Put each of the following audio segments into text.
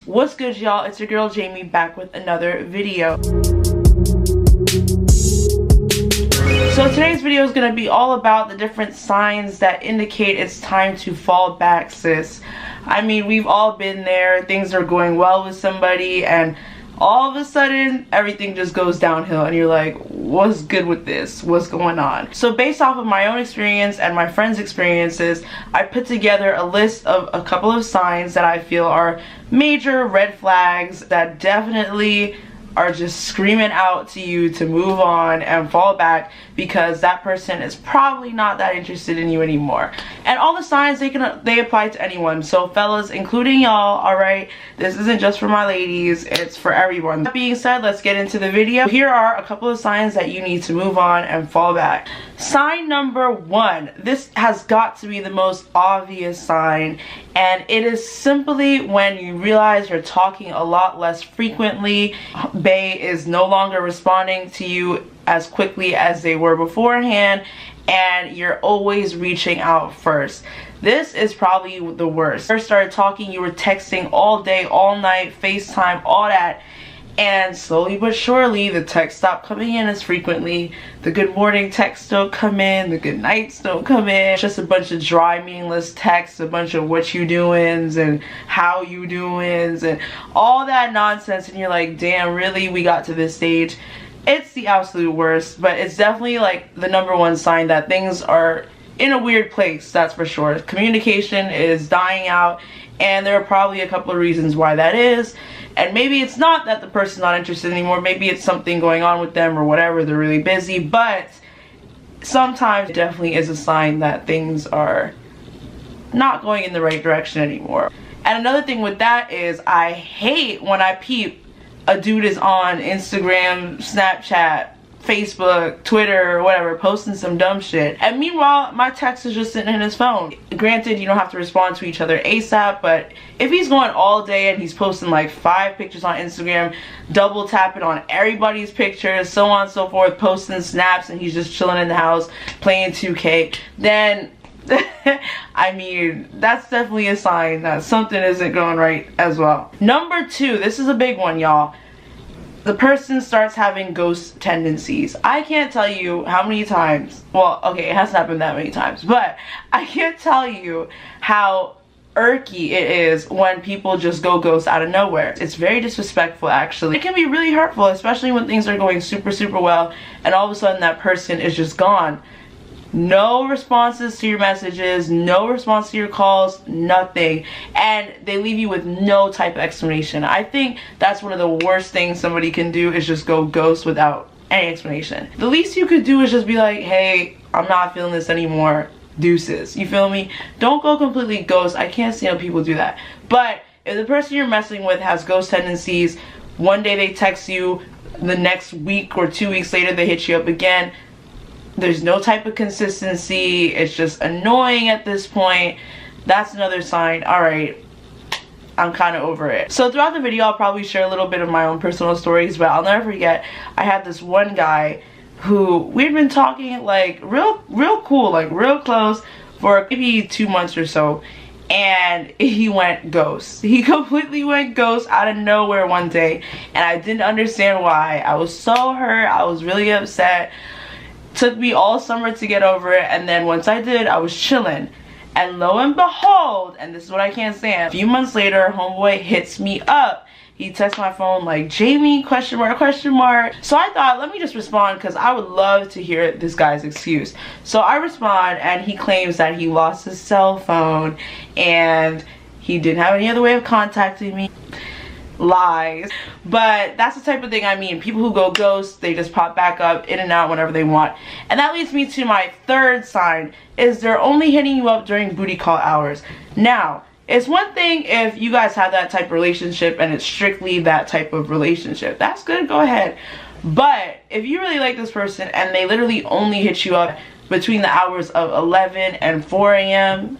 What's good, y'all? It's your girl Jamie back with another video. So today's video is going to be all about the different signs that indicate it's time to fall back, sis. I mean, we've all been there. Things are going well with somebody and all of a sudden everything just goes downhill and you're like, what's good with this? What's going on? So based off of my own experience and my friends' experiences, I put together a list of a couple of signs that I feel are major red flags that definitely are just screaming out to you to move on and fall back because that person is probably not that interested in you anymore. And all the signs, they apply to anyone. So fellas, including y'all, alright? This isn't just for my ladies, it's for everyone. That being said, let's get into the video. Here are a couple of signs that you need to move on and fall back. Sign number 1. This has got to be the most obvious sign, and it is simply when you realize you're talking a lot less frequently. Bae is no longer responding to you as quickly as they were beforehand, and you're always reaching out first. This is probably the worst. First started talking, you were texting all day, all night, FaceTime, all that, and slowly but surely the texts stop coming in as frequently. The good morning texts don't come in, the good nights don't come in. It's just a bunch of dry, meaningless texts, a bunch of what you doings and how you doings and all that nonsense, and you're like, damn, really, we got to this stage? It's the absolute worst, but it's definitely like the #1 sign that things are in a weird place, that's for sure. Communication is dying out, and there are probably a couple of reasons why that is. And maybe it's not that the person's not interested anymore, maybe it's something going on with them or whatever, they're really busy, but sometimes it definitely is a sign that things are not going in the right direction anymore. And another thing with that is I hate when I peep a dude is on Instagram, Snapchat, Facebook, Twitter, or whatever, posting some dumb shit, and meanwhile my text is just sitting in his phone. Granted, you don't have to respond to each other ASAP, but if he's going all day and he's posting like 5 pictures on Instagram, double tapping on everybody's pictures, so on and so forth, posting snaps, and he's just chilling in the house playing 2K, then I mean, that's definitely a sign that something isn't going right as well. Number 2, this is a big one, y'all. The person starts having ghost tendencies. I can't tell you how many times, well, okay, it hasn't happened that many times, but I can't tell you how irky it is when people just go ghost out of nowhere. It's very disrespectful, actually. It can be really hurtful, especially when things are going super well and all of a sudden that person is just gone. No responses to your messages, no response to your calls, nothing, and they leave you with no type of explanation. I think that's one of the worst things somebody can do, is just go ghost without any explanation. The least you could do is just be like, hey, I'm not feeling this anymore, deuces. You feel me? Don't go completely ghost. I can't see how people do that. But if the person you're messing with has ghost tendencies, one day they text you, the next week or 2 weeks later they hit you up again, there's no type of consistency, it's just annoying at this point, that's another sign, alright, I'm kind of over it. So throughout the video I'll probably share a little bit of my own personal stories, but I'll never forget, I had this one guy who we'd been talking like real cool, like real close for maybe 2 months or so, and he went ghost. He completely went ghost out of nowhere one day, and I didn't understand why. I was so hurt, I was really upset. Took me all summer to get over it, and then once I did, I was chilling, and lo and behold, and this is what I can't stand, a few months later, homeboy hits me up. He texts my phone like, Jamie, question mark, question mark. So I thought, let me just respond, because I would love to hear this guy's excuse. So I respond, and he claims that he lost his cell phone and he didn't have any other way of contacting me. Lies. But that's the type of thing I mean. People who go ghost, they just pop back up, in and out whenever they want. And that leads me to my 3rd sign, is they're only hitting you up during booty call hours. Now, it's one thing if you guys have that type of relationship and it's strictly that type of relationship. That's good, go ahead. But if you really like this person and they literally only hit you up between the hours of 11 and 4 a.m.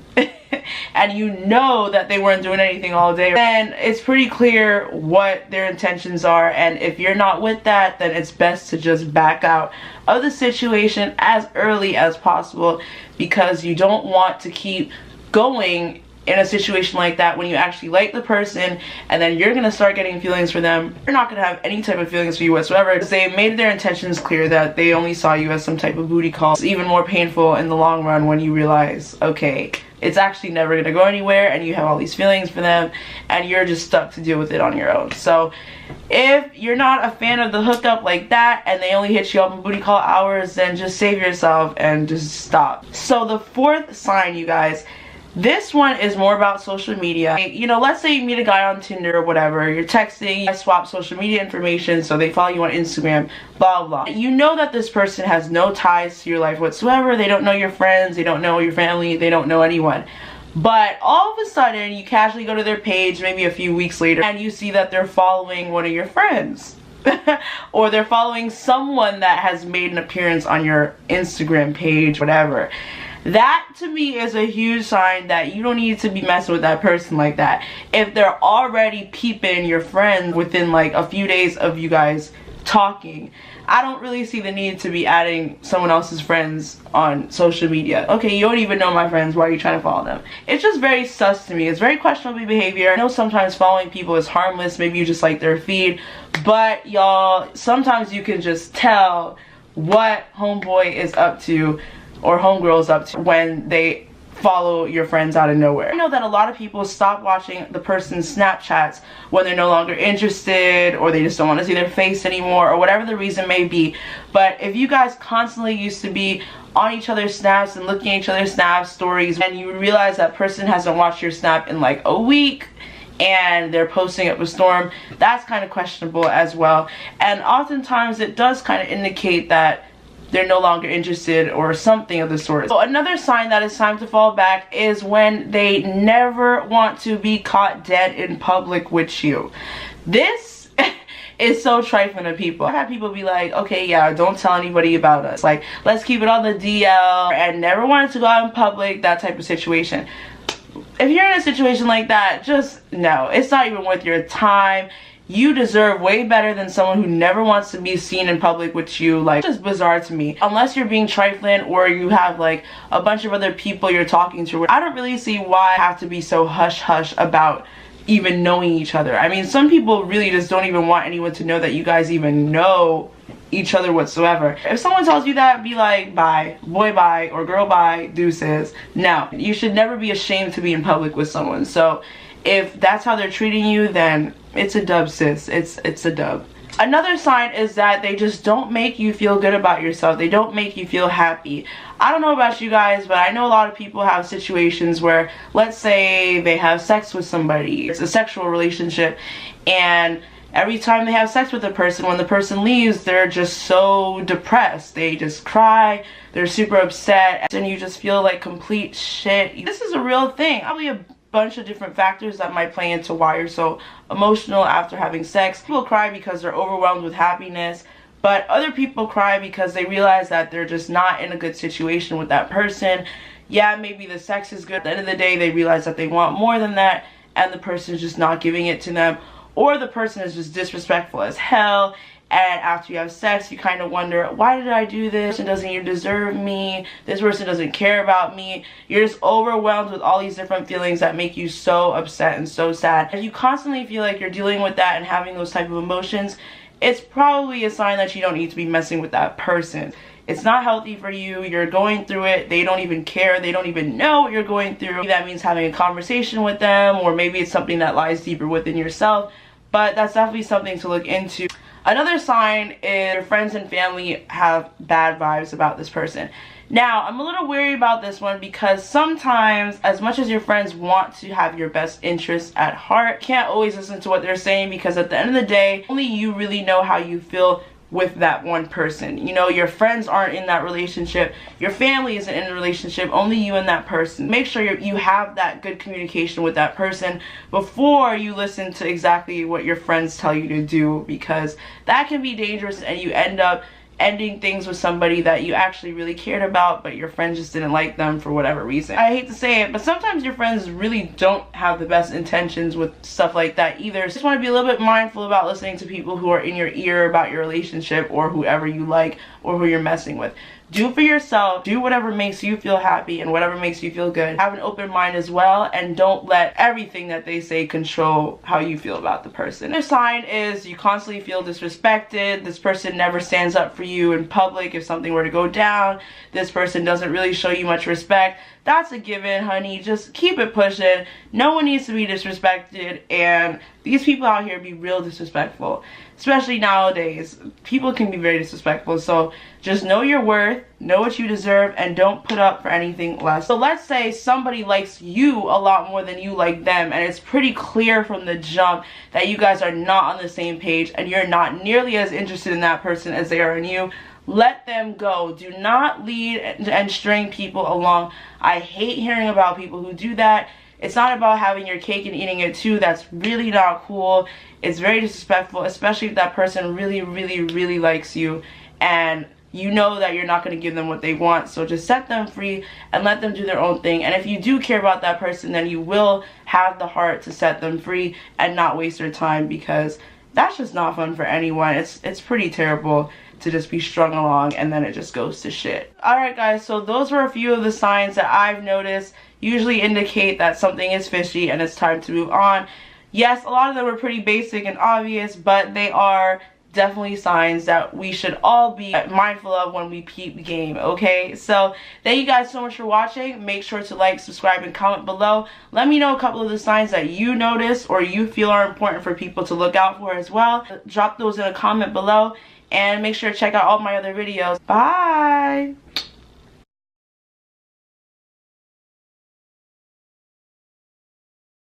and you know that they weren't doing anything all day, then it's pretty clear what their intentions are, and if you're not with that, then it's best to just back out of the situation as early as possible, because you don't want to keep going in a situation like that, when you actually like the person and then you're gonna start getting feelings for them, you're not gonna have any type of feelings for you whatsoever, because they made their intentions clear that they only saw you as some type of booty call. It's even more painful in the long run when you realize, okay, it's actually never gonna go anywhere and you have all these feelings for them and you're just stuck to deal with it on your own. So if you're not a fan of the hookup like that and they only hit you up in booty call hours, then just save yourself and just stop. So the fourth sign, you guys, this one is more about social media. You know, let's say you meet a guy on Tinder or whatever, you're texting, you swap social media information, so they follow you on Instagram, blah blah. You know that this person has no ties to your life whatsoever. They don't know your friends, they don't know your family, they don't know anyone. But all of a sudden, you casually go to their page maybe a few weeks later and you see that they're following one of your friends. Or they're following someone that has made an appearance on your Instagram page, whatever. That to me is a huge sign that you don't need to be messing with that person like that. If they're already peeping your friend within like a few days of you guys talking, I don't really see the need to be adding someone else's friends on social media. Okay, you don't even know my friends, why are you trying to follow them? It's just very sus to me. It's very questionable behavior. I know sometimes following people is harmless, maybe you just like their feed, but y'all, sometimes you can just tell what homeboy is up to or homegirl is up to when they follow your friends out of nowhere. I know that a lot of people stop watching the person's Snapchats when they're no longer interested, or they just don't want to see their face anymore, or whatever the reason may be. But if you guys constantly used to be on each other's snaps and looking at each other's snap stories, and you realize that person hasn't watched your snap in like a week and they're posting up a storm, that's kind of questionable as well. And oftentimes it does kind of indicate that they're no longer interested or something of the sort. So another sign that it's time to fall back is when they never want to be caught dead in public with you. This is so trifling to people. I've had people be like, okay, yeah, don't tell anybody about us. Like, let's keep it on the DL and never wanted to go out in public, that type of situation. If you're in a situation like that, just no, it's not even worth your time. You deserve way better than someone who never wants to be seen in public with you. Like, it's just bizarre to me. Unless you're being trifling or you have like a bunch of other people you're talking to, I don't really see why I have to be so hush-hush about even knowing each other. I mean, some people really just don't even want anyone to know that you guys even know each other whatsoever. If someone tells you that, be like, bye, boy bye, or girl bye, deuces. No, you should never be ashamed to be in public with someone. So if that's how they're treating you, then it's a dub, sis. It's a dub. Another sign is that they just don't make you feel good about yourself. They don't make you feel happy. I don't know about you guys, but I know a lot of people have situations where, let's say they have sex with somebody. It's a sexual relationship, and every time they have sex with a person, when the person leaves, they're just so depressed. They just cry, they're super upset, and you just feel like complete shit. This is a real thing. Probably a bunch of different factors that might play into why you're so emotional after having sex. People cry because they're overwhelmed with happiness, but other people cry because they realize that they're just not in a good situation with that person. Yeah, maybe the sex is good. At the end of the day, they realize that they want more than that, and the person's just not giving it to them, or the person is just disrespectful as hell. And after you have sex, you kind of wonder, why did I do this? This person doesn't even deserve me. This person doesn't care about me. You're just overwhelmed with all these different feelings that make you so upset and so sad. If you constantly feel like you're dealing with that and having those type of emotions, it's probably a sign that you don't need to be messing with that person. It's not healthy for you. You're going through it. They don't even care. They don't even know what you're going through. Maybe that means having a conversation with them, or maybe it's something that lies deeper within yourself. But that's definitely something to look into. Another sign is your friends and family have bad vibes about this person. Now, I'm a little wary about this one because sometimes, as much as your friends want to have your best interests at heart, you can't always listen to what they're saying, because at the end of the day, only you really know how you feel with that one person. You know, your friends aren't in that relationship, your family isn't in a relationship, only you and that person. Make sure you have that good communication with that person before you listen to exactly what your friends tell you to do, because that can be dangerous and you end up ending things with somebody that you actually really cared about, but your friends just didn't like them for whatever reason. I hate to say it, but sometimes your friends really don't have the best intentions with stuff like that either. So just want to be a little bit mindful about listening to people who are in your ear about your relationship, or whoever you like, or who you're messing with. Do for yourself. Do whatever makes you feel happy and whatever makes you feel good. Have an open mind as well, and don't let everything that they say control how you feel about the person. Another sign is you constantly feel disrespected. This person never stands up for you in public if something were to go down. This person doesn't really show you much respect. That's a given, honey. Just keep it pushing. No one needs to be disrespected, and these people out here be real disrespectful. Especially nowadays. People can be very disrespectful, so just know your worth, know what you deserve, and don't put up for anything less. So let's say somebody likes you a lot more than you like them, and it's pretty clear from the jump that you guys are not on the same page and you're not nearly as interested in that person as they are in you. Let them go. Do not lead and string people along. I hate hearing about people who do that. It's not about having your cake and eating it too. That's really not cool. It's very disrespectful, especially if that person really likes you and you know that you're not going to give them what they want. So just set them free and let them do their own thing. And if you do care about that person, then you will have the heart to set them free and not waste their time, because that's just not fun for anyone. It's pretty terrible to just be strung along and then it just goes to shit. Alright guys, so those were a few of the signs that I've noticed usually indicate that something is fishy and it's time to move on. Yes, a lot of them are pretty basic and obvious, but they are definitely signs that we should all be mindful of when we peep game, okay? So thank you guys so much for watching. Make sure to like, subscribe, and comment below. Let me know a couple of the signs that you notice or you feel are important for people to look out for as well. Drop those in a comment below, and make sure to check out all my other videos. Bye!